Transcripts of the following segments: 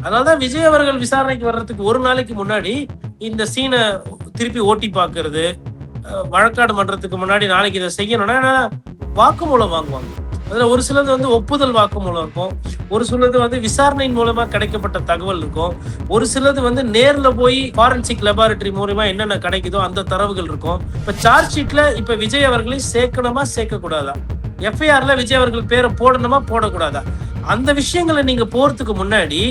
அதனாலதான் விஜய் அவர்கள் விசாரணைக்கு வர்றதுக்கு ஒரு நாளைக்கு முன்னாடி இந்த சீனை திருப்பி ஓட்டி பார்க்கறது, வழக்காடு மன்றத்துக்கு முன்னாடி நாளைக்கு இதை செய்யணும்னா வாக்குமூலம் வாங்குவாங்க. அதுல ஒரு சிலது வந்து ஒப்புதல் வாக்குமூலம் இருக்கும், ஒரு சிலது வந்து விசாரணையின் மூலமா கிடைக்கப்பட்ட தகவல் இருக்கும், ஒரு சிலது வந்து நேர்ல போய் ஃபாரன்சிக் லெபார்டரி மூலமா என்னென்ன கிடைக்குதோ அந்த தரவுகள் இருக்கும். இப்ப சார்ஜ் ஷீட்ல இப்ப விஜய் அவர்களை சேர்க்கணுமா சேர்க்க கூடாதா, எஃப்ஐஆர்ல விஜய் அவர்கள் பேரை போடணுமா போடக்கூடாதா, அந்த விஷயங்களை நீங்க போறதுக்கு முன்னாடி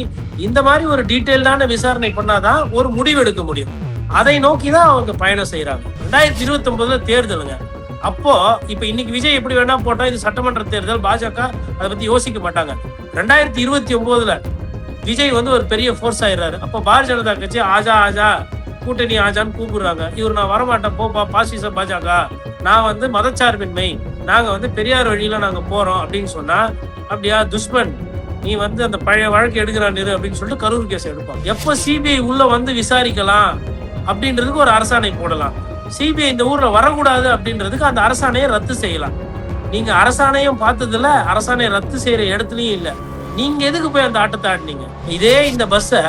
இந்த மாதிரி ஒரு டீட்டெயில்டான விசாரணை பண்ணாதான் ஒரு முடிவு எடுக்க முடியும். அதை நோக்கிதான் அவங்க பயணம் செய்யறாங்க. 2029 தேர்தலுங்க. அப்போ இப்ப இன்னைக்கு விஜய் எப்படி வேணா போட்டா இது சட்டமன்ற தேர்தல், பாஜக அதை பத்தி யோசிக்க மாட்டாங்க. 2029 விஜய் வந்து ஒரு பெரிய ஃபோர்ஸ் ஆயிடுறாரு. அப்போ பாரதிய ஜனதா கட்சி ஆஜா ஆஜா கூட்டணி ஆஜான்னு கூப்பிடுறாங்க. இவர் நான் வரமாட்டேன் போப்பா பாசிச பாஜக, நான் வந்து மதச்சார்பின்மை, நாங்க வந்து பெரியார் வழியில நாங்க போறோம் அப்படின்னு சொன்னா, அப்படியா துஷ்மன் நீ வந்து அந்த பழைய வழக்கு எடுக்கிறான் அப்படின்னு சொல்லிட்டு கரூர் கேஸ் எடுப்பாங்க. எப்ப சிபிஐ உள்ள வந்து விசாரிக்கலாம் அப்படின்றதுக்கு ஒரு அரசாணை போடலாம். சிபிஐ இந்த ஊர்ல வரக்கூடாது அப்படின்றதுக்கு அந்த அரசாணையை ரத்து செய்யலாம். நீங்க அரசாணையும் பார்த்ததுல அரசாணையை ரத்து செய்யற இடத்துலயும் இல்ல. நீங்க எதுக்கு போய் அந்த ஆட்டத்தை ஆடினீங்க? இதே இந்த பஸ்ஸ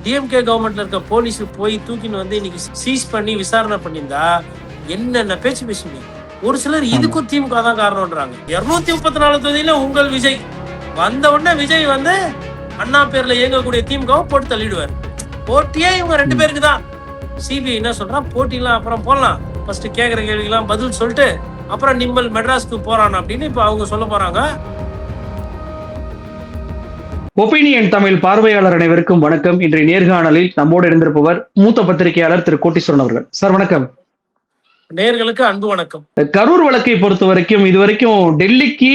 டிஎம்கே கவர்மெண்ட்ல இருக்க போலீஸ் போய் தூக்கின்னு வந்து இன்னைக்கு சீஸ் பண்ணி விசாரணை பண்ணியிருந்தா என்னென்ன பேச்சு பேசுவீங்க? ஒரு சிலர் இதுக்கும் திமுக தான் காரணம்ன்றாங்க. 234 தொகுதியில உங்கள் விஜய் வந்த உடனே விஜய் வந்து அண்ணா பேர்ல இயங்கக்கூடிய திமுகவை போட்டு தள்ளிடுவார். போட்டியே இவங்க 2 பேருக்கு தான். சிபிஐ என்ன சொல்றா, போட்டிலாம் அப்புறம் போடலாம், ஃபர்ஸ்ட் கேட்குற கேள்விக்கெல்லாம் பதில் சொல்லிட்டு அப்புறம் நிம்மல் மெட்ராஸ்க்கு போறான் அப்படின்னு இப்ப அவங்க சொல்ல போறாங்க. ஒப்பீனியன் தமிழ் பார்வையாளர் அனைவருக்கும் வணக்கம். இன்றைய நேர்காணலில் நம்மோடு இருந்திருப்பவர் மூத்த பத்திரிகையாளர் திரு கோட்டீஸ்வரன் அவர்கள். சார் வணக்கம். நேயர்களுக்கு அன்பு வணக்கம். கரூர் வழக்கை பொறுத்த வரைக்கும் இதுவரைக்கும் டெல்லிக்கு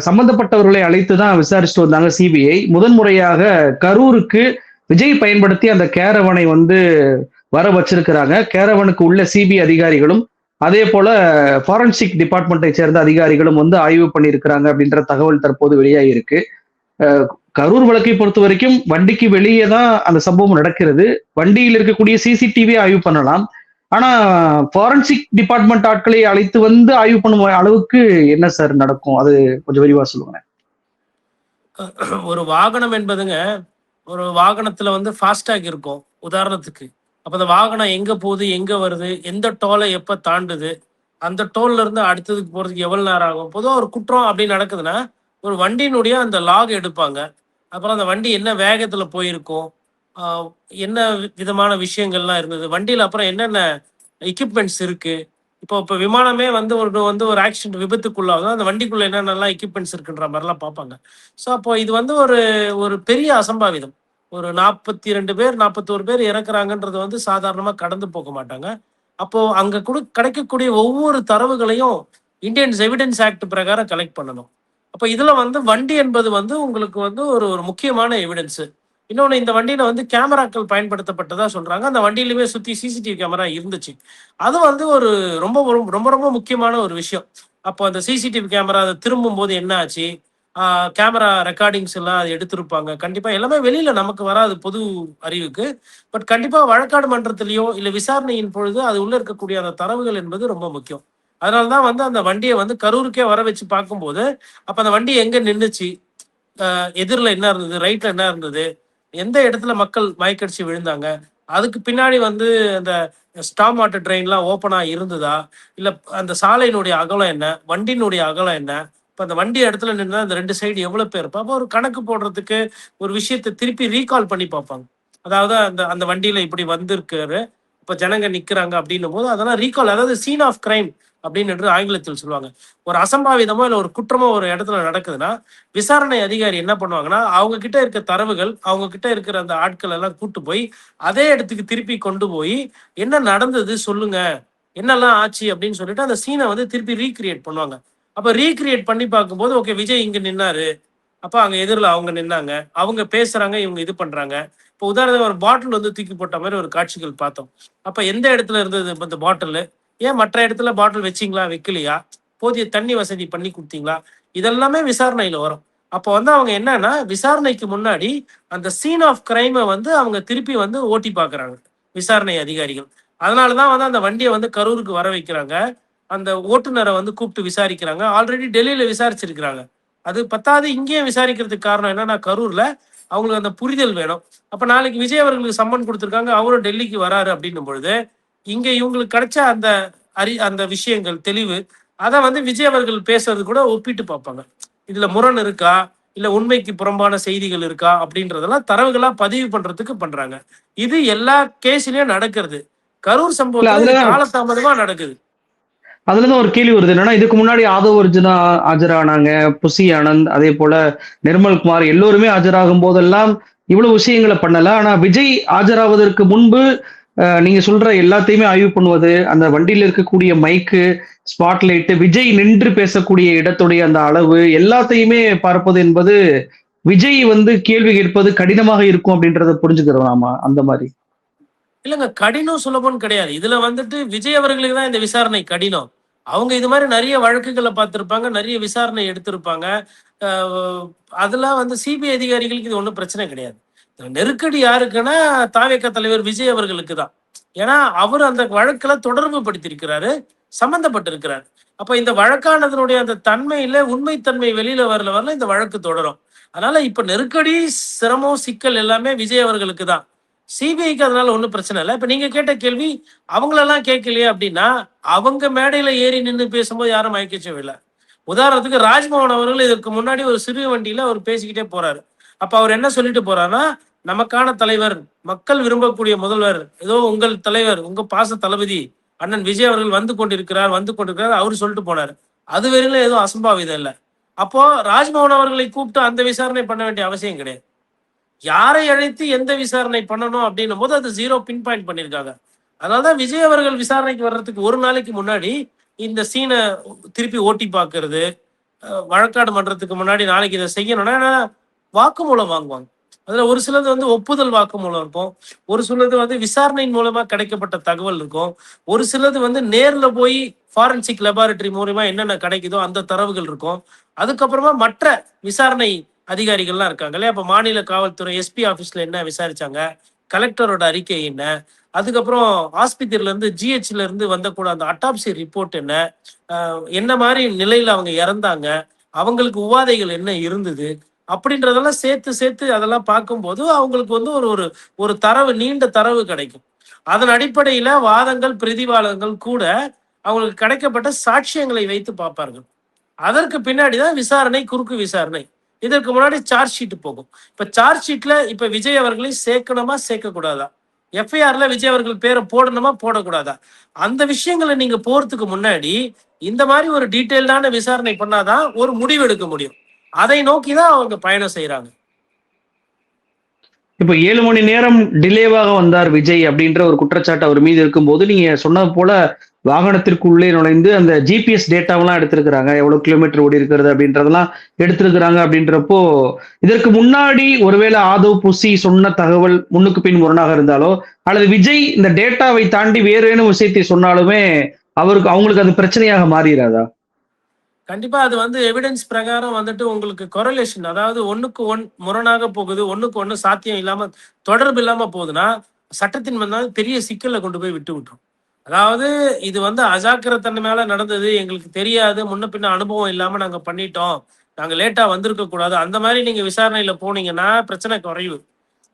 சம்பந்தப்பட்டவர்களை அழைத்து தான் விசாரிச்சுட்டு வந்தாங்க சிபிஐ. முதன்முறையாக கரூருக்கு விஜய் பயன்படுத்தி அந்த கேரவனை வந்து வர வச்சிருக்கிறாங்க. கேரவனுக்கு உள்ள சிபிஐ அதிகாரிகளும் அதே போல ஃபாரன்சிக் டிபார்ட்மெண்ட்டை சேர்ந்த அதிகாரிகளும் வந்து ஆய்வு பண்ணியிருக்கிறாங்க அப்படின்ற தகவல் தற்போது வெளியாகி இருக்கு. கரூர் வழக்கை பொறுத்த வரைக்கும் வண்டிக்கு வெளியே தான் அந்த சம்பவம் நடக்கிறது. வண்டியில் இருக்கக்கூடிய சிசிடிவி ஆய்வு பண்ணலாம். ஆனா ஃபாரன்சிக் டிபார்ட்மெண்ட் ஆட்களை அழைத்து வந்து ஆய்வு பண்ணும் அளவுக்கு என்ன சார் நடக்கும்? அது கொஞ்சம் விரிவா சொல்லுங்க. ஒரு வாகனம் என்பதுங்க, ஒரு வாகனத்துல வந்து ஃபாஸ்டாக் இருக்கும் உதாரணத்துக்கு. அப்ப அந்த வாகனம் எங்க போகுது, எங்க வருது, எந்த டோலை எப்ப தாண்டுது, அந்த டோல்ல இருந்து அடுத்ததுக்கு போறதுக்கு எவ்வளவு நேரம் ஆகும். பொதுவாக ஒரு குற்றம் அப்படின்னு நடக்குதுன்னா ஒரு வண்டியினுடைய அந்த லாக் எடுப்பாங்க. அப்புறம் அந்த வண்டி என்ன வேகத்துல போயிருக்கும், என்ன விதமான விஷயங்கள்லாம் இருந்தது வண்டியில, அப்புறம் என்னென்ன எக்யூப்மெண்ட்ஸ் இருக்கு. இப்போ விமானமே வந்து ஒரு ஆக்சிடென்ட் விபத்துக்குள்ளாகும், அந்த வண்டிக்குள்ள என்னென்னலாம் எக்யூப்மெண்ட்ஸ் இருக்குன்ற மாதிரிலாம் பார்ப்பாங்க. ஸோ அப்போ இது வந்து ஒரு பெரிய அசம்பாவிதம். ஒரு 42 பேர் 41 பேர் இறக்குறாங்கன்றது வந்து சாதாரணமா கடந்து போக மாட்டாங்க. அப்போ அங்க கிடைக்கக்கூடிய ஒவ்வொரு தரவுகளையும் இந்தியன்ஸ் எவிடன்ஸ் ஆக்ட் பிரகாரம் கலெக்ட் பண்ணணும். அப்போ இதுல வந்து வண்டி என்பது வந்து உங்களுக்கு வந்து ஒரு முக்கியமான எவிடன்ஸ். இன்னொன்று, இந்த வண்டியில வந்து கேமராக்கள் பயன்படுத்தப்பட்டதா சொல்றாங்க. அந்த வண்டியிலுமே சுத்தி சிசிடிவி கேமரா இருந்துச்சு. அது வந்து ஒரு ரொம்ப ரொம்ப ரொம்ப முக்கியமான ஒரு விஷயம். அப்போ அந்த சிசிடிவி கேமரா அதை திரும்பும் போது என்ன ஆச்சு, கேமரா ரெக்கார்டிங்ஸ் எல்லாம் அது எடுத்திருப்பாங்க. கண்டிப்பா எல்லாமே வெளியில நமக்கு வராது பொது அறிவுக்கு. பட் கண்டிப்பா வழக்காடு மன்றத்திலேயோ இல்ல விசாரணையின் பொழுது அது உள்ள இருக்கக்கூடிய அந்த தரவுகள் என்பது ரொம்ப முக்கியம். அதனாலதான் வந்து அந்த வண்டியை வந்து கரூருக்கே வர வச்சு பார்க்கும்போது அப்ப அந்த வண்டி எங்க நின்றுச்சு, எதிரில் என்ன இருந்தது, ரைட்ல என்ன இருந்தது, எந்த இடத்துல மக்கள் மயக்கடிச்சு விழுந்தாங்க, அதுக்கு பின்னாடி வந்து அந்த ஸ்டாம் வாட்டர் ட்ரெயின்லாம் ஓப்பனா இருந்ததா, இல்ல அந்த சாலையினுடைய அகலம் என்ன, வண்டியினுடைய அகலம் என்ன, இப்போ அந்த வண்டி இடத்துல நின்று அந்த 2 சைடு எவ்வளவு பேர் இருப்பா. அப்போ ஒரு கணக்கு போடுறதுக்கு ஒரு விஷயத்தை திருப்பி ரீகால் பண்ணி பார்ப்பாங்க. அதாவது அந்த அந்த வண்டியில இப்படி வந்திருக்காரு, இப்போ ஜனங்க நிக்கிறாங்க அப்படின்னும் போது அதெல்லாம் ரீகால், அதாவது சீன் ஆஃப் கிரைம் அப்படின்னு ஆங்கிலத்தில் சொல்லுவாங்க. ஒரு அசம்பாவிதமோ இல்லை ஒரு குற்றமோ ஒரு இடத்துல நடக்குதுன்னா விசாரணை அதிகாரி என்ன பண்ணுவாங்கன்னா அவங்க கிட்ட இருக்க தரவுகள், அவங்க கிட்ட இருக்கிற அந்த ஆட்கள் எல்லாம் கூட்டு போய் அதே இடத்துக்கு திருப்பி கொண்டு போய் என்ன நடந்தது சொல்லுங்க, என்னெல்லாம் ஆச்சு அப்படின்னு சொல்லிட்டு அந்த சீனை வந்து திருப்பி ரீக்ரியேட் பண்ணுவாங்க. அப்ப ரீக்ரியேட் பண்ணி பார்க்கும்போது ஓகே விஜய் இங்க நின்னாரு, அப்ப அங்க எதிரில் அவங்க நின்னாங்க, அவங்க பேசுறாங்க, இவங்க இது பண்றாங்க. இப்போ உதாரணத்துக்கு ஒரு பாட்டில் வந்து தூக்கி போட்ட மாதிரி ஒரு காட்சிகள் பார்த்தோம். அப்ப எந்த இடத்துல இருந்தது இந்த பாட்டில், ஏன் மற்ற இடத்துல பாட்டில் வச்சிங்களா வைக்கலையா, போதிய தண்ணி வசதி பண்ணி கொடுத்தீங்களா, இதெல்லாமே விசாரணையில வரும். அப்போ வந்து அவங்க என்னன்னா விசாரணைக்கு முன்னாடி அந்த சீன் ஆஃப் கிரைமை வந்து அவங்க திருப்பி வந்து ஓட்டி பார்க்குறாங்க விசாரணை அதிகாரிகள். அதனாலதான் வந்து அந்த வண்டியை வந்து கரூருக்கு வர வைக்கிறாங்க. அந்த ஓட்டுநரை வந்து கூப்பிட்டு விசாரிக்கிறாங்க. ஆல்ரெடி டெல்லியில விசாரிச்சிருக்கிறாங்க. அது பத்தாவது இங்கேயும் விசாரிக்கிறதுக்கு காரணம் என்னன்னா கரூர்ல அவங்களுக்கு அந்த புரிதல் வேணும். அப்ப நாளைக்கு விஜய் அவர்களுக்கு சம்மன் கொடுத்துருக்காங்க, அவரும் டெல்லிக்கு வராரு அப்படின்னும் பொழுது இங்க இவங்களுக்கு கிடைச்ச அந்த அந்த விஷயங்கள் தெளிவு, அதை வந்து விஜய் அவர்கள் பேசுறது கூட ஒப்பிட்டு பார்ப்பாங்க. இதுல முரண் இருக்கா, இல்ல உண்மைக்கு புறம்பான செய்திகள் இருக்கா அப்படின்றதெல்லாம் தரவுகளா பதிவு பண்றதுக்கு பண்றாங்க. இது எல்லா கேஸ்லயும் நடக்கிறது. கரூர் இல்ல சம்பவத்துல இது அதுலதான் காலதாமதமா நடக்குது. அதுலதான் ஒரு கேள்வி வருது. என்னன்னா இதுக்கு முன்னாடி ஆதவ் அர்ஜுனா ஆஜரானாங்க, புசி ஆனந்த், அதே போல நிர்மல்குமார் எல்லோருமே ஆஜராகும் போதெல்லாம் இவ்வளவு விஷயங்களை பண்ணல. ஆனா விஜய் ஆஜராவதற்கு முன்பு நீங்க சொல்ற எல்லாத்தையுமே ஆய்வு பண்ணுவது, அந்த வண்டியில இருக்கக்கூடிய மைக்கு, ஸ்பாட்லைட், விஜய் நின்று பேசக்கூடிய இடத்துடைய அந்த அளவு எல்லாத்தையுமே பார்ப்பது என்பது விஜய் வந்து கேள்வி கேட்பது கடினமாக இருக்கும் அப்படின்றத புரிஞ்சுக்கிறோம் நாம அந்த மாதிரி. இல்லங்க, கடினம் சுலபம்னு கிடையாது. இதுல வந்துட்டு விஜய் அவர்களுக்கு தான் இந்த விசாரணை கடினம். அவங்க இது மாதிரி நிறைய வழக்குகளை பார்த்திருப்பாங்க, நிறைய விசாரணை எடுத்திருப்பாங்க. அஹ் அதெல்லாம் வந்து சிபிஐ அதிகாரிகளுக்கு இது ஒன்றும் பிரச்சனை கிடையாது. இதுல நெருக்கடி யாருக்குன்னா தாவேக தலைவர் விஜய் அவர்களுக்கு தான். ஏன்னா அவர் அந்த வழக்குல தொடர்பு படுத்தியிருக்கிறாரு, சம்பந்தப்பட்டிருக்கிறார். அப்ப இந்த வழக்கானதனுடைய அந்த தன்மையில உண்மைத்தன்மை வெளியில வரல இந்த வழக்கு தொடரும். அதனால இப்ப நெருக்கடி, சிரமம், சிக்கல் எல்லாமே விஜய் அவர்களுக்கு தான். சிபிஐக்கு அதனால ஒன்றும் பிரச்சனை இல்லை. இப்ப நீங்க கேட்ட கேள்வி அவங்களெல்லாம் கேட்கலையே அப்படின்னா, அவங்க மேடையில ஏறி நின்று பேசும்போது யாரும் மயக்கச்சவில்லை. உதாரணத்துக்கு ராஜ்மோகன் அவர்கள் இதற்கு முன்னாடி ஒரு சிறு வண்டியில அவர் பேசிக்கிட்டே போறாரு. அப்ப அவர் என்ன சொல்லிட்டு போறாருன்னா, நமக்கான தலைவர், மக்கள் விரும்பக்கூடிய முதல்வர், ஏதோ உங்கள் தலைவர், உங்க பாச தளபதி அண்ணன் விஜய் அவர்கள் வந்து கொண்டிருக்கிறார் அவரு சொல்லிட்டு போனாரு. அது வரையில எதுவும் அசம்பாவிதம் இல்லை. அப்போ ராஜ்மோகன் அவர்களை கூப்பிட்டு அந்த விசாரணை பண்ண வேண்டிய அவசியம் கிடையாது. யாரை அழைத்து எந்த விசாரணை பண்ணணும் அப்படின்னும் போது அது ஜீரோ பின் பாயிண்ட் பண்ணியிருக்காங்க. அதனாலதான் விஜய் அவர்கள் விசாரணைக்கு வர்றதுக்கு ஒரு நாளைக்கு முன்னாடி இந்த சீனை திருப்பி ஓட்டி பார்க்கறது, வழக்காடு மன்றத்துக்கு முன்னாடி நாளைக்கு இதை செய்யணும்னா வாக்குமூலம் வாங்குவாங்க. அதுல ஒரு சிலது வந்து ஒப்புதல் வாக்குமூலம் இருக்கும், ஒரு சிலது வந்து விசாரணையின் மூலமா கிடைக்கப்பட்ட தகவல் இருக்கும், ஒரு சிலது வந்து நேர்ல போய் ஃபாரன்சிக் லெபார்டரி மூலமா என்னென்ன கிடைக்குதோ அந்த தரவுகள் இருக்கும். அதுக்கப்புறமா மற்ற விசாரணை அதிகாரிகள்லாம் இருக்காங்க இல்லையா? அப்ப மாநில காவல்துறை எஸ்பி ஆபீஸ்ல என்ன விசாரிச்சாங்க, கலெக்டரோட அறிக்கை என்ன, அதுக்கப்புறம் ஆஸ்பத்திரியில இருந்து ஜிஹெச்ல இருந்து வந்த கூட அந்த அட்டாப்சி ரிப்போர்ட் என்ன, என்ன மாதிரி நிலையில அவங்க இறந்தாங்க, அவங்களுக்கு உபாதைகள் என்ன இருந்தது அப்படின்றதெல்லாம் சேர்த்து சேர்த்து அதெல்லாம் பார்க்கும்போது அவங்களுக்கு வந்து ஒரு ஒரு ஒரு தரவு, நீண்ட தரவு கிடைக்கும். அதன் அடிப்படையில வாதங்கள், பிரதிவாதங்கள் கூட அவங்களுக்கு கிடைக்கப்பட்ட சாட்சியங்களை வைத்து பார்ப்பார்கள். அதற்கு பின்னாடிதான் விசாரணை, குறுக்கு விசாரணை. இதற்கு முன்னாடி சார்ஜ் ஷீட் போகும். இப்ப சார்ஜ் ஷீட்ல இப்ப விஜய் அவர்களை சேர்க்கணுமா சேர்க்க கூடாதா, எஃப்ஐஆர்ல விஜய் அவர்கள் பேரை போடணுமா போடக்கூடாதா, அந்த விஷயங்களை நீங்க போறதுக்கு முன்னாடி இந்த மாதிரி ஒரு டீட்டெயில்டான விசாரணை பண்ணாதான் ஒரு முடிவு எடுக்க முடியும். அதை நோக்கிதான் அவங்க பயணம் செய்யறாங்க. இப்ப 7 மணி நேரம் டிலேவாக வந்தார் விஜய் அப்படின்ற ஒரு குற்றச்சாட்டு அவர் மீது இருக்கும்போது, நீங்க சொன்னது போல வாகனத்திற்குள்ளே நுழைந்து அந்த ஜிபிஎஸ் டேட்டாவெல்லாம் எடுத்திருக்கிறாங்க, எவ்வளவு கிலோமீட்டர் ஓடி இருக்கிறது அப்படின்றதெல்லாம் எடுத்திருக்கிறாங்க. அப்படின்றப்போ இதற்கு முன்னாடி ஒருவேளை ஆதவ் புசி சொன்ன தகவல் முன்னுக்கு பின் முரணாக இருந்தாலோ, அல்லது விஜய் இந்த டேட்டாவை தாண்டி வேறு ஏனும் விஷயத்தை சொன்னாலுமே அவங்களுக்கு அது பிரச்சனையாக மாறிடாதா? கண்டிப்பா அது வந்து எவிடன்ஸ் பிரகாரம் வந்துட்டு உங்களுக்கு கொரலேஷன், அதாவது ஒண்ணுக்கு ஒன் முரணாக போகுது, ஒண்ணுக்கு ஒண்ணு சாத்தியம் இல்லாம, தொடர்பு இல்லாம போகுதுன்னா சட்டத்தின் முன்னால் பெரிய சிக்கல்ல கொண்டு போய் விட்டு விட்டுரும். அதாவது இது வந்து அஜாக்கிரத்தன்மையால நடந்தது, எங்களுக்கு தெரியாது, முன்ன பின்ன அனுபவம் இல்லாம நாங்க பண்ணிட்டோம், நாங்க லேட்டா வந்திருக்க கூடாது, அந்த மாதிரி நீங்க விசாரணையில போனீங்கன்னா பிரச்சனை குறைவு.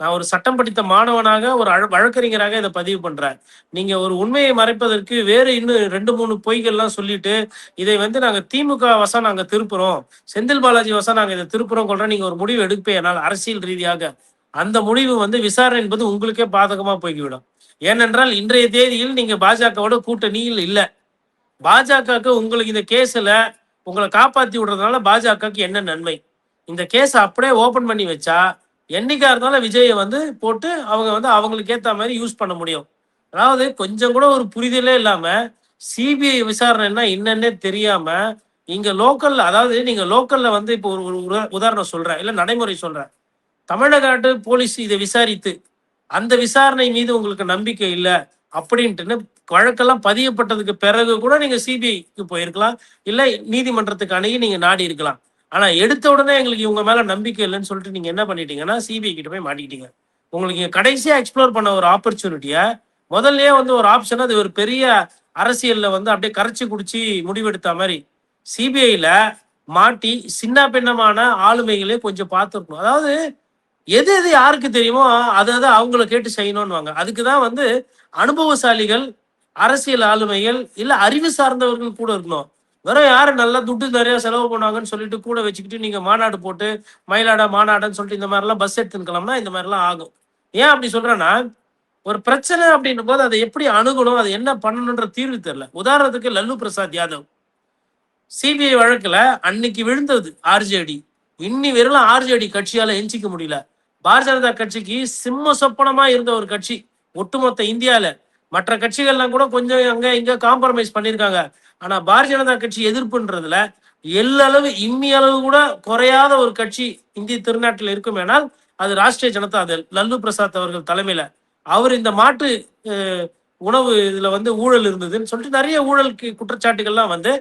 நான் ஒரு சட்டம் படித்த மாணவனாக, ஒரு வழக்கறிஞராக இதை பதிவு பண்றேன். நீங்க ஒரு உண்மையை மறைப்பதற்கு வேறு இன்னும் 2 3 பொய்கள்லாம் சொல்லிட்டு இதை வந்து நாங்க திமுக வசம் நாங்க திருப்புறோம், செந்தில் பாலாஜி வசம் நாங்க இதை திருப்புறோம் கொள்ற நீங்க ஒரு முடிவு எடுப்பேனால் அரசியல் ரீதியாக அந்த முடிவு வந்து விசாரணை என்பது உங்களுக்கே பாதகமா போய்விடும். ஏனென்றால் இன்றைய தேதியில் நீங்க பாஜகவோட கூட்டணியில் இல்லை. பாஜகவுக்கு உங்களுக்கு இந்த கேஸ்ல உங்களை காப்பாத்தி விடுறதுனால பாஜகவுக்கு என்ன நன்மை? இந்த கேஸ் அப்படியே ஓபன் பண்ணி வச்சா என்னைக்கா இருந்தாலும் விஜயை வந்து போட்டு அவங்க வந்து அவங்களுக்கு ஏத்த மாதிரி யூஸ் பண்ண முடியும். அதாவது கொஞ்சம் கூட ஒரு புரிதலே இல்லாம சிபிஐ விசாரணைன்னா என்னன்னே தெரியாம இங்க லோக்கல்ல, அதாவது நீங்க லோக்கல்ல வந்து இப்போ ஒரு ஒரு உதாரணம் சொல்றேன், இல்ல நடைமுறை சொல்றேன். தமிழ்நாடு போலீஸ் இதை விசாரித்து அந்த விசாரணை மீது உங்களுக்கு நம்பிக்கை இல்லை அப்படின்ட்டு வழக்கெல்லாம் பதியப்பட்டதுக்கு பிறகு கூட நீங்க சிபிஐக்கு போயிருக்கலாம், இல்லை நீதிமன்றத்துக்கு அணுகி நீங்க நாடி இருக்கலாம். ஆனா எடுத்த உடனே எங்களுக்கு இவங்க மேல நம்பிக்கை இல்லைன்னு சொல்லிட்டு நீங்க என்ன பண்ணிட்டீங்கன்னா சிபிஐ கிட்ட போய் மாட்டிக்கிட்டீங்க. உங்களுக்கு கடைசியா எக்ஸ்ப்ளோர் பண்ண ஒரு ஆப்பர்ச்சுனிட்டிய முதல்லயே வந்து ஒரு ஆப்ஷன், அது ஒரு பெரிய அரசியல்ல வந்து அப்படியே கரைச்சி குடிச்சு முடிவெடுத்த மாதிரி சிபிஐல மாட்டி சின்ன பின்னமான ஆளுமைகளே கொஞ்சம் பார்த்துருக்கணும். அதாவது எது எது யாருக்கு தெரியுமோ அதை அவங்கள கேட்டு செய்யணும்னுவாங்க. அதுக்குதான் வந்து அனுபவசாலிகள், அரசியல் ஆளுமைகள், இல்ல அறிவு சார்ந்தவர்கள் கூட இருக்கணும். வெறும் யாரு நல்லா துட்டு நிறைய செலவு பண்ணாங்கன்னு சொல்லிட்டு கூட வச்சுக்கிட்டு நீங்க மாநாடு போட்டு மயிலாடா மாநாடுன்னு சொல்லிட்டு இந்த மாதிரிலாம் பஸ் எடுத்துக்கலாம்னா இந்த மாதிரிலாம் ஆகும். ஏன் அப்படி சொல்றேன்னா, ஒரு பிரச்சனை அப்படின்னும் போது அதை எப்படி அணுகணும், அதை என்ன பண்ணணுன்ற தீர்வு தெரியல. உதாரணத்துக்கு லல்லு பிரசாத் யாதவ் சிபிஐ வழக்குல அன்னைக்கு விழுந்தது ஆர்ஜேடி. இன்னி வெறும் ஆர்ஜேடி கட்சியால எஞ்சிக்க முடியல. பாரதிய ஜனதா கட்சிக்கு சிம்ம சொப்பனமா இருந்த ஒரு கட்சி ஒட்டுமொத்த இந்தியால. மற்ற கட்சிகள்லாம் கூட கொஞ்சம் அங்க இங்க காம்ப்ரமைஸ் பண்ணியிருக்காங்க. ஆனா பாரதிய ஜனதா கட்சி எதிர்ப்புன்றதுல எல்லளவு இம்மி அளவு கூட குறையாத ஒரு கட்சி இந்திய திருநாட்டில் இருக்கும். ஏனால் அது ராஷ்டிரிய ஜனதா தள், லல்லு பிரசாத் அவர்கள் தலைமையில. அவர் இந்த மாட்டு உணவு இதுல வந்து ஊழல் இருந்ததுன்னு சொல்லிட்டு நிறைய ஊழலுக்கு குற்றச்சாட்டுகள்லாம் வந்து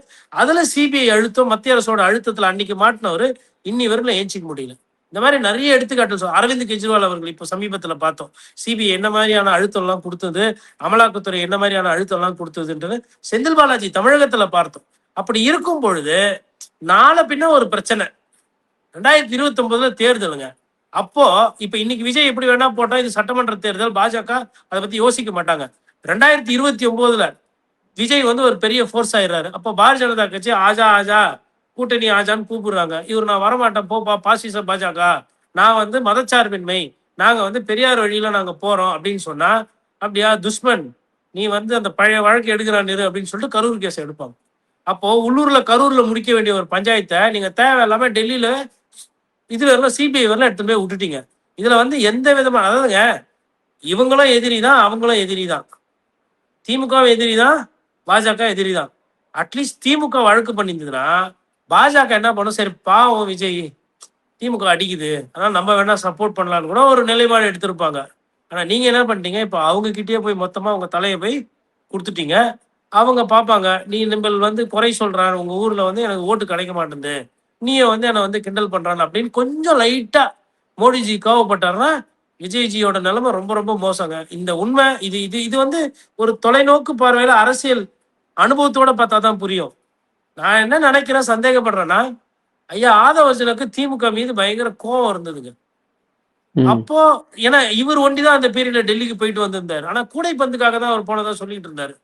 அதுல சிபிஐ அழுத்தம், மத்திய அரசோட அழுத்தத்துல அன்னைக்கு மாட்டினவர் இன்னி வரைக்கும் ஏஞ்சிக்க முடியல. இந்த மாதிரி நிறைய எடுத்துக்காட்டு அரவிந்த் கெஜ்ரிவால் அவர்கள் இப்போ சமீபத்துல பார்த்தோம். சிபிஐ என்ன மாதிரியான அழுத்தம் எல்லாம் கொடுத்தது, அமலாக்கத்துறை என்ன மாதிரியான அழுத்தம் எல்லாம் கொடுத்ததுன்றது செந்தில் பாலாஜி தமிழகத்துல பார்த்தோம். அப்படி இருக்கும் பொழுது நாளை பின்ன ஒரு பிரச்சனை 2029 தேர்தலுங்க. அப்போ இப்ப இன்னைக்கு விஜய் எப்படி வேணா போட்டா இது சட்டமன்ற தேர்தல், பாஜக அதை பத்தி யோசிக்க மாட்டாங்க. 2029 விஜய் வந்து ஒரு பெரிய ஃபோர்ஸ் ஆயிடுறாரு. அப்போ பாரதிய ஜனதா கட்சி ஆஜா ஆஜா கூட்டணி ஆஜான்னு கூப்பிடுறாங்க. இவர் நான் வரமாட்டேன் போப்பா பாசிச பாஜக, நான் வந்து மதச்சார்பின்மை, நாங்க வந்து பெரியார் வழியில நாங்க போறோம் அப்படின்னு சொன்னா, அப்படியா துஷ்மன் நீ வந்து அந்த பழைய வழக்கு எடுக்கிறான் அப்படின்னு சொல்லிட்டு கரூர் கேஸ் எடுப்பாங்க. அப்போ உள்ளூர்ல கரூர்ல முடிக்க வேண்டிய ஒரு பஞ்சாயத்தை நீங்க தேவையில்லாம டெல்லியில இதுல எல்லாம் சிபிஐ வரலாம் எடுத்துட்டு போய் விட்டுட்டீங்க. இதுல வந்து எந்த விதமான, அதாவதுங்க இவங்களும் எதிரி தான், அவங்களும் எதிரி தான். திமுகவும் எதிரி தான், பாஜக எதிரி தான். அட்லீஸ்ட் திமுக வழக்கு பண்ணியிருந்ததுன்னா பாஜக என்ன பண்ணும், சரி பாவம் விஜய் திமுக அடிக்குது அதனால நம்ம வேணா சப்போர்ட் பண்ணலான்னு கூட ஒரு நிலைப்பாடு எடுத்திருப்பாங்க. ஆனா நீங்க என்ன பண்ணிட்டீங்க, இப்போ அவங்க கிட்டேயே போய் மொத்தமா உங்க தலையை போய் கொடுத்துட்டீங்க. அவங்க பார்ப்பாங்க, நீ நம்ம வந்து குறை சொல்றான், உங்க ஊர்ல வந்து எனக்கு ஓட்டு கிடைக்க மாட்டேங்குது, நீயே வந்து என்னை வந்து கிண்டல் பண்றான் அப்படின்னு கொஞ்சம் லைட்டா மோடிஜி கோவப்பட்டாருன்னா விஜய்ஜியோட நிலைமை ரொம்ப ரொம்ப மோசங்க. இந்த உண்மை இது இது இது வந்து ஒரு தொலைநோக்கு பார்வையில அரசியல் அனுபவத்தோட பார்த்தா தான் புரியும். நான் என்ன நினைக்கிறேன், சந்தேகப்படுறேன்னா, ஐயா ஆதவர்ஜனுக்கு திமுக மீது பயங்கர கோவம் இருந்ததுங்க. அப்போ ஏன்னா இவர் ஒண்டிதான் அந்த பீரியட்ல டெல்லிக்கு போயிட்டு வந்திருந்தாரு. ஆனா கூடைப்பந்துக்காக தான் அவர் போனதா சொல்லிட்டு இருந்தாரு.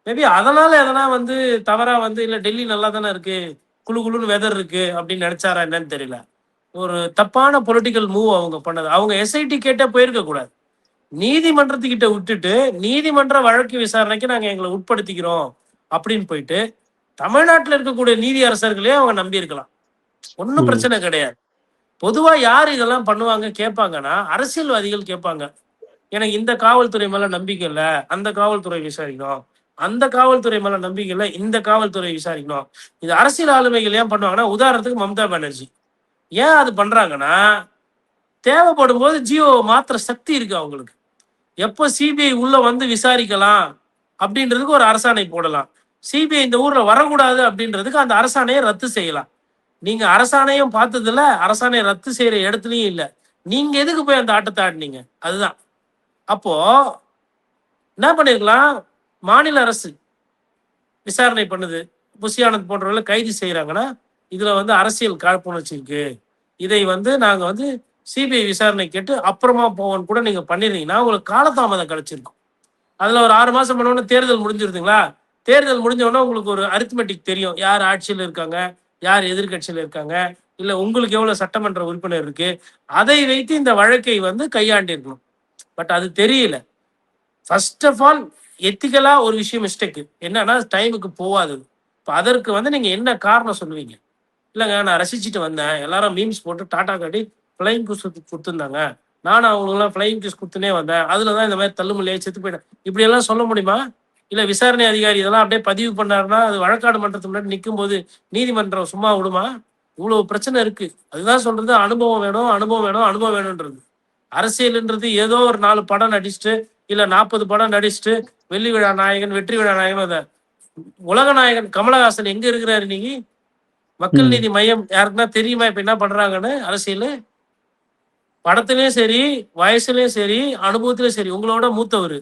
மேபி அதனால எதனா வந்து தவறா வந்து இல்ல டெல்லி நல்லா தானே இருக்கு, குழு குழுன்னு வெதர் இருக்கு அப்படின்னு நினைச்சாரா என்னன்னு தெரியல. ஒரு தப்பான பொலிட்டிக்கல் மூவ் அவங்க பண்ணது. அவங்க எஸ்ஐடி கேட்டே போயிருக்க கூடாது. நீதிமன்றத்துக்கிட்ட விட்டுட்டு நீதிமன்ற வழக்கு விசாரணைக்கு நாங்க எங்களை உட்படுத்திக்கிறோம் அப்படின்னு போயிட்டு தமிழ்நாட்டில் இருக்கக்கூடிய நீதி அரசர்களே அவங்க நம்பி இருக்கலாம். ஒன்றும் பிரச்சனை கிடையாது. பொதுவா யார் இதெல்லாம் பண்ணுவாங்க கேட்பாங்கன்னா அரசியல்வாதிகள் கேட்பாங்க. எனக்கு இந்த காவல்துறை மேல நம்பிக்கை இல்லை, அந்த காவல்துறை விசாரிக்கணும், அந்த காவல்துறை மேல நம்பிக்கை இல்லை, இந்த காவல்துறை விசாரிக்கணும். இது அரசியல் ஆளுமைகள் ஏன் பண்ணுவாங்கன்னா, உதாரணத்துக்கு மம்தா பானர்ஜி ஏன் அது பண்றாங்கன்னா, தேவைப்படும் போது ஜியோ மாத்திர சக்தி இருக்கு அவங்களுக்கு. எப்போ சிபிஐ உள்ள வந்து விசாரிக்கலாம் அப்படின்றதுக்கு ஒரு அரசாணை போடலாம். சிபிஐ இந்த ஊர்ல வரக்கூடாது அப்படின்றதுக்கு அந்த அரசாணையை ரத்து செய்யலாம். நீங்க அரசாணையும் பார்த்ததுல அரசாணையை ரத்து செய்யற இடத்துலயும் இல்லை. நீங்க எதுக்கு போய் அந்த ஆட்டத்தை ஆடினீங்க? அதுதான். அப்போ என்ன பண்ணிருக்கலாம், மாநில அரசு விசாரணை பண்ணுது, புஷி ஆனந்த் போன்றவர்களை கைது செய்யறாங்கன்னா இதுல வந்து அரசியல் காழ்ப்புணர்ச்சி இருக்கு, இதை வந்து நாங்க வந்து சிபிஐ விசாரணை கேட்டு அப்புறமா போவோன்னு கூட நீங்க பண்ணிருந்தீங்கன்னா உங்களுக்கு காலதாமதம் கிடைச்சிருக்கும். அதுல ஒரு 6 மாசம் பண்ணோன்னு தேர்தல் முடிஞ்சிருதுங்களா? தேர்தல் முடிஞ்ச உடனே உங்களுக்கு ஒரு அரித்மெட்டிக் தெரியும், யார் ஆட்சியில் இருக்காங்க, யார் எதிர்கட்சியில் இருக்காங்க, இல்ல உங்களுக்கு எவ்வளவு சட்டமன்ற உறுப்பினர் இருக்கு, அதை வைத்து இந்த வழக்கை வந்து கையாண்டிருக்கணும். பட் அது தெரியல. ஃபர்ஸ்ட் ஆஃப் ஆல் எத்திக்கலா ஒரு விஷயம் மிஸ்டேக் என்னன்னா டைமுக்கு போகாதது. இப்போ அதற்கு வந்து நீங்க என்ன காரணம் சொல்லுவீங்க? இல்லைங்க நான் ரசிச்சுட்டு வந்தேன், எல்லாரும் மீம்ஸ் போட்டு டாட்டா காட்டி ஃப்ளைங் கிஸ் கொடுத்துருந்தாங்க, நானும் அவங்களுக்குலாம் ஃப்ளைங் கிஸ் கொடுத்துனே வந்தேன், அதுல தான் இந்த மாதிரி தள்ளுமல்லையே செத்து போயிட்டேன், இப்படி எல்லாம் சொல்ல முடியுமா? இல்ல விசாரணை அதிகாரி இதெல்லாம் அப்படியே பதிவு பண்ணாருன்னா அது வழக்காடு மன்றத்துக்கு முன்னாடி நிற்கும் போது நீதிமன்றம் சும்மா விடுமா? இவ்வளவு பிரச்சனை இருக்கு. அதுதான் சொல்றது, அனுபவம் வேணும், அனுபவம் வேணும், அனுபவம் வேணும்ன்றது. அரசியல்ன்றது ஏதோ ஒரு 4 படம் நடிச்சுட்டு இல்ல 40 படம் நடிச்சுட்டு வெள்ளி விழா நாயகன், வெற்றி விழா நாயகன், அத உலக நாயகன் கமலஹாசன் எங்க இருக்கிறாரு இன்னைக்கு? மக்கள் நீதி மையம் யாருக்குன்னா தெரியுமா இப்ப என்ன பண்றாங்கன்னு? அரசியல் படத்துலயும் சரி, வயசுலயும் சரி, அனுபவத்திலயும் சரி உங்களோட மூத்தவர்.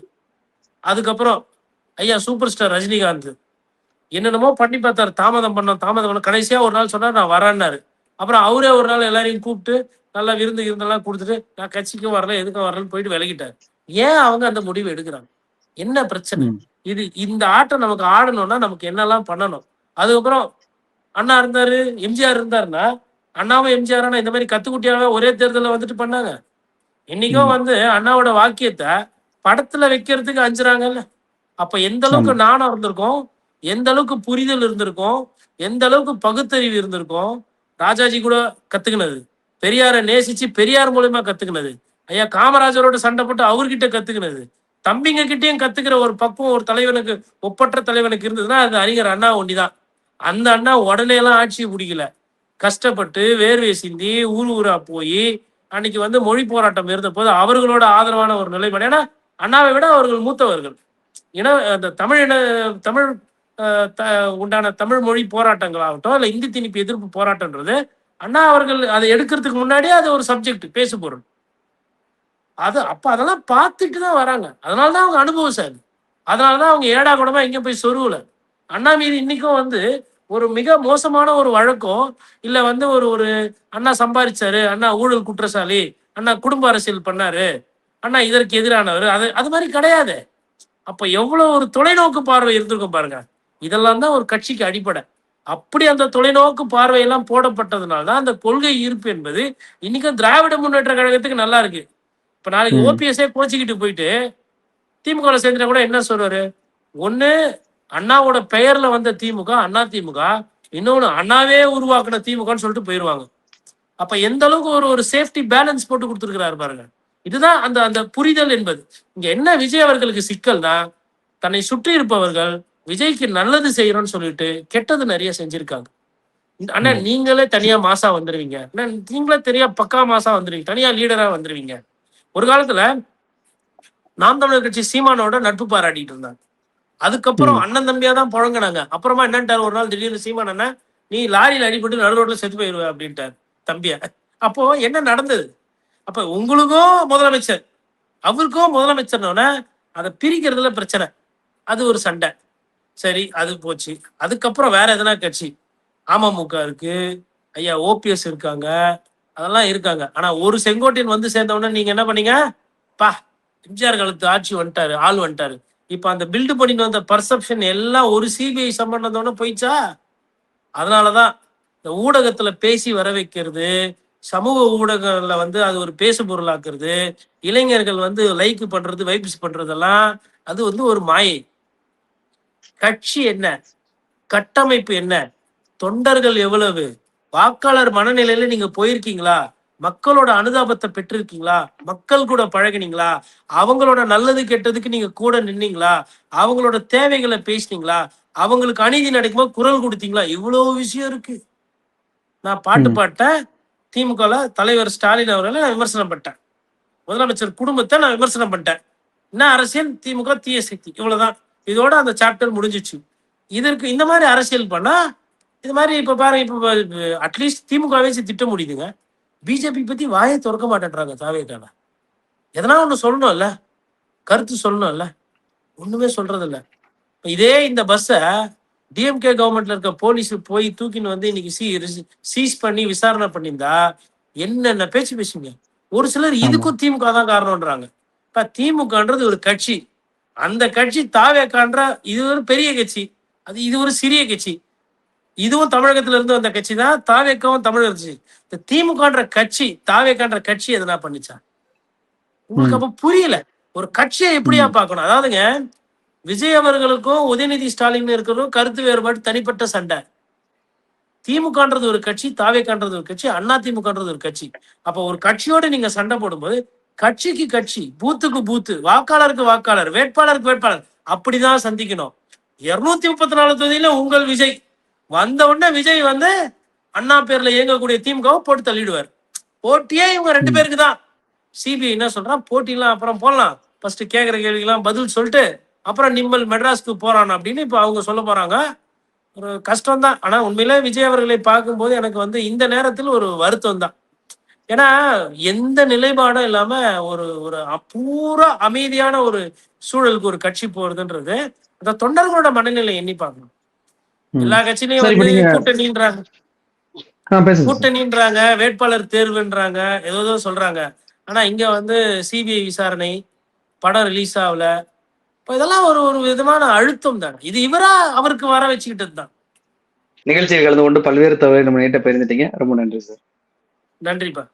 அதுக்கப்புறம் ஐயா சூப்பர் ஸ்டார் ரஜினிகாந்த் என்னென்னமோ பண்ணி பார்த்தாரு, தாமதம் பண்ண கடைசியா ஒரு நாள் சொன்னார் நான் வரேன்னாரு. அப்புறம் அவரே ஒரு நாள் எல்லாரையும் கூப்பிட்டு நல்லா விருந்தெல்லாம் கொடுத்துட்டு நான் கட்சிக்கும் வரல எதுக்கும் வரலன்னு போயிட்டு விலகிட்டார். ஏன் அவங்க அந்த முடிவு எடுக்கிறாங்க? என்ன பிரச்சனை? இது இந்த ஆட்டம் நமக்கு ஆடணும்னா நமக்கு என்னெல்லாம் பண்ணணும்? அதுக்கப்புறம் அண்ணா இருந்தாரு, எம்ஜிஆர் இருந்தாருன்னா அண்ணாவும் எம்ஜிஆர் இந்த மாதிரி கத்துக்குட்டியாக ஒரே தேர்தலில் வந்துட்டு பண்ணாங்க. இன்னைக்கும் வந்து அண்ணாவோட வாக்கியத்தை படத்துல வைக்கிறதுக்கு அஞ்சுறாங்கல்ல. அப்ப எந்த அளவுக்கு நாணம் இருந்திருக்கும், எந்த அளவுக்கு புரிதல் இருந்திருக்கும், எந்த அளவுக்கு பகுத்தறிவு இருந்திருக்கும். ராஜாஜி கூட கத்துக்கினது, பெரியாரை நேசிச்சு பெரியார் மூலியமா கத்துக்கினது, ஐயா காமராஜரோட சண்டை போட்டு அவர்கிட்ட கத்துக்கினது, தம்பிங்க கிட்டயும் கத்துக்கிற ஒரு பக்குவம் ஒரு தலைவனுக்கு, ஒப்பற்ற தலைவனுக்கு இருந்ததுன்னா அது அறிஞர் அண்ணா ஒண்டிதான். அந்த அண்ணா உடனே எல்லாம் ஆட்சியை பிடிக்கல, கஷ்டப்பட்டு வேர்வை சிந்தி ஊர் ஊரா போய் அன்னைக்கு வந்து மொழி போராட்டம் இருந்த போது அவர்களோட ஆதரவான ஒரு நிலைப்பாடு. ஏன்னா அண்ணாவை விட அவர்கள் மூத்தவர்கள். ஏன்னா அந்த தமிழ் உண்டான தமிழ் மொழி போராட்டங்கள் ஆகட்டும், இல்ல இந்தி திணிப்பு எதிர்ப்பு போராட்டம்ன்றது அண்ணா அவர்கள் அதை எடுக்கிறதுக்கு முன்னாடியே அது ஒரு சப்ஜெக்ட், பேசு பொருள். அது அப்ப அதெல்லாம் பார்த்துட்டு தான் வராங்க. அதனாலதான் அவங்க அனுபவசாலி. அதனாலதான் அவங்க ஏடா கூடமா எங்கேயும் போய் சொருவல. அண்ணா மீது இன்னைக்கும் வந்து ஒரு மிக மோசமான ஒரு வழக்கம் இல்ல வந்து ஒரு ஒரு அண்ணா சம்பாதிச்சாரு, அண்ணா ஊழல் குற்றசாலி, அண்ணா குடும்ப அரசியல் பண்ணாரு, அண்ணா இதற்கு எதிரானவர், அது மாதிரி கிடையாது. அப்ப எவ்வளவு ஒரு தொலைநோக்கு பார்வை இருந்திருக்கும் பாருங்க. இதெல்லாம் தான் ஒரு கட்சிக்கு அடிப்படை. அப்படி அந்த தொலைநோக்கு பார்வையெல்லாம் போடப்பட்டதுனால்தான் அந்த கொள்கை ஈர்ப்பு என்பது இன்னைக்கும் திராவிட முன்னேற்ற கழகத்துக்கு நல்லா இருக்கு. இப்ப நாளைக்கு ஓபிஎஸ்ஏ கோச்சிக்கிட்டு போயிட்டு திமுக சேர்ந்துட்டா கூட என்ன சொல்றாரு? ஒண்ணு அண்ணாவோட பெயர்ல வந்த திமுக அண்ணா திமுக, இன்னொன்னு அண்ணாவே உருவாக்குன திமுகன்னு சொல்லிட்டு போயிருவாங்க. அப்ப எந்த அளவுக்கு ஒரு ஒரு சேஃப்டி பேலன்ஸ் போட்டு கொடுத்துருக்கிறாரு பாருங்க. இதுதான் அந்த அந்த புரிதல் என்பது. இங்க என்ன விஜய் அவர்களுக்கு சிக்கல்னா, தன்னை சுற்றி இருப்பவர்கள் விஜய்க்கு நல்லது செய்யறோம்னு சொல்லிட்டு கெட்டது நிறைய செஞ்சிருக்காங்க. அண்ணா நீங்களே தனியா மாசா வந்துருவீங்க, நீங்களே தனியா பக்கா மாசா வந்துருவீங்க, தனியா லீடரா வந்துருவீங்க. ஒரு காலத்துல நாம் தமிழர் கட்சி சீமானோட நட்பு பாராட்டிட்டு இருந்தாங்க. அதுக்கப்புறம் அண்ணன் தம்பியா தான் புழங்கினாங்க. அப்புறமா என்னன்ட்டாரு ஒரு நாள் திடீர்னு சீமான் அண்ணன், நீ லாரியில் அடிபட்டு நடு ரோட்ல செத்து போயிருவ அப்படின்ட்டாரு தம்பியா. அப்போ என்ன நடந்தது? அப்ப உங்களுக்கும் முதலமைச்சர் அவருக்கும் முதலமைச்சர்னோட அதை பிரிக்கிறதுல பிரச்சனை, அது ஒரு சண்டை. சரி, அது போச்சு. அதுக்கப்புறம் வேற எதனா கட்சி, அமமுக இருக்கு, ஐயா ஓபிஎஸ் இருக்காங்க, அதெல்லாம் இருக்காங்க. ஆனா ஒரு செங்கோட்டையன் வந்து சேர்ந்த உடனே நீங்க என்ன பண்ணீங்க? பா, எம்ஜிஆர் காலத்து ஆட்சி வந்துட்டாரு, ஆள் வந்துட்டாரு. இப்ப அந்த பில்டு பண்ணிட்டு வந்த பர்செப்ஷன் எல்லாம் ஒரு சிபிஐ சம்பந்தத்தோட போயிச்சா. அதனாலதான் இந்த ஊடகத்துல பேசி வர வைக்கிறது, சமூக ஊடகங்கள்ல வந்து அது ஒரு பேசு பொருளாக்குறது, இளைஞர்கள் வந்து லைக் பண்றது, வைப்ஸ் பண்றதெல்லாம் அது வந்து ஒரு மாயை. கட்சி என்ன, கட்டமைப்பு என்ன, தொண்டர்கள் எவ்வளவு, வாக்காளர் மனநிலையில நீங்க போயிருக்கீங்களா, மக்களோட அனுதாபத்தை பெற்றிருக்கீங்களா, மக்கள் கூட பழகினீங்களா, அவங்களோட நல்லது கெட்டதுக்கு நீங்க கூட நின்னீங்களா, அவங்களோட தேவைகளை பேசினீங்களா, அவங்களுக்கு அநீதி நடக்கும்போது குரல் கொடுத்தீங்களா, இவ்வளவு விஷயம் இருக்கு. நான் பாட்டு பாட்டேன், திமுக தலைவர் ஸ்டாலின் அவர்களை நான் விமர்சனம் பண்ணிட்டேன், முதலமைச்சர் குடும்பத்தை நான் விமர்சனம் பண்ணிட்டேன். என்ன அரசியல்? திமுக தீய சக்தி, இவ்வளவுதான். இதோட அந்த சாப்டர் முடிஞ்சிச்சு. இதற்கு இந்த மாதிரி அரசியல் பண்ணா இது மாதிரி இப்ப பாருங்க, இப்ப அட்லீஸ்ட் திமுகவே திட்ட முடியுதுங்க. பிஜேபி பத்தி வாயை திறக்க மாட்டேன்றாங்க. தாவேக்கான எதனா ஒண்ணு சொல்லணும்ல, கருத்து சொல்லணும்ல, ஒண்ணுமே சொல்றது இல்ல. இதே இந்த பஸ்ஸ டிஎம்கே கவர்மெண்ட்ல இருக்க போலீஸ் போய் தூக்கின்னு வந்து இன்னைக்கு சீஸ் பண்ணி விசாரணை பண்ணியிருந்தா என்னென்ன பேச்சு பேசுங்க. ஒரு சிலர் இதுக்கும் திமுக தான் காரணம்ன்றாங்க. இப்ப திமுகன்றது ஒரு கட்சி, அந்த கட்சி தாவேக்கான்ற இது ஒரு பெரிய கட்சி, இது ஒரு சிறிய கட்சி. இதுவும் தமிழகத்துல இருந்து வந்த கட்சி தான், தாவேக்காவும் தமிழக கட்சி. இந்த திமுகன்ற கட்சி தாவேக்கான்ற கட்சி எதனா பண்ணிச்சா? உங்களுக்கு அப்ப புரியல ஒரு கட்சியை எப்படியா பார்க்கணும். அதாவதுங்க, விஜய் அவர்களுக்கும் உதயநிதி ஸ்டாலின் இருக்கிறதும் கருத்து வேறுபாடு, தனிப்பட்ட சண்டை. திமுகன்றது ஒரு கட்சி, தாவேக்கான்றது ஒரு கட்சி, அண்ணா திமுகன்றது ஒரு கட்சி. அப்ப ஒரு கட்சியோட நீங்க சண்டை போடும்போது கட்சிக்கு கட்சி, பூத்துக்கு பூத்து, வாக்காளருக்கு வாக்காளர், வேட்பாளருக்கு வேட்பாளர், அப்படிதான் சந்திக்கணும். 234 தொகுதியில உங்கள் விஜய் வந்த உடனே விஜய் வந்து அண்ணா பேர்ல இயங்கக்கூடிய திமுகவை போட்டு தள்ளிடுவார். போட்டியே இவங்க 2 பேருக்கு தான். சிபிஐ என்ன சொல்றான், போட்டிலாம் அப்புறம் போடலாம், ஃபர்ஸ்ட் கேட்கிற கேள்விக்கெல்லாம் பதில் சொல்லிட்டு அப்புறம் நிம்மல் மெட்ராஸ்க்கு போறான் அப்படின்னு இப்ப அவங்க சொல்ல போறாங்க. ஒரு கஷ்டம் தான். ஆனா உண்மையிலே விஜய் அவர்களை பார்க்கும்போது எனக்கு வந்து இந்த நேரத்தில் ஒரு வருத்தம் தான். ஏன்னா எந்த நிலைப்பாடும் இல்லாம ஒரு ஒரு பூரா அமைதியான ஒரு சூழலுக்கு ஒரு கட்சி போறதுன்றது அந்த தொண்டர்களோட மனநிலை எண்ணி பார்க்கணும். எல்லா கட்சியிலையும் வந்து கூட்டணின்றாங்க. பேசுங்க சார். கூட்டணின்றாங்க, வேட்பாளர் தேர்வுன்றாங்க, ஏதோ சொல்றாங்க. ஆனா இங்க வந்து சிபிஐ விசாரணை, படம் ரிலீஸ் ஆகல. இப்போ இதெல்லாம் ஒரு ஒரு விதமான அழுத்தம் தான். இது இவரா அவருக்கு வர வச்சுக்கிட்டது தான். நிகழ்ச்சியில் கலந்து கொண்டு பல்வேறு தகவலை நம்ம நேட்ட பகிர்ந்துட்டீங்க. ரொம்ப நன்றி சார். நன்றிப்பா.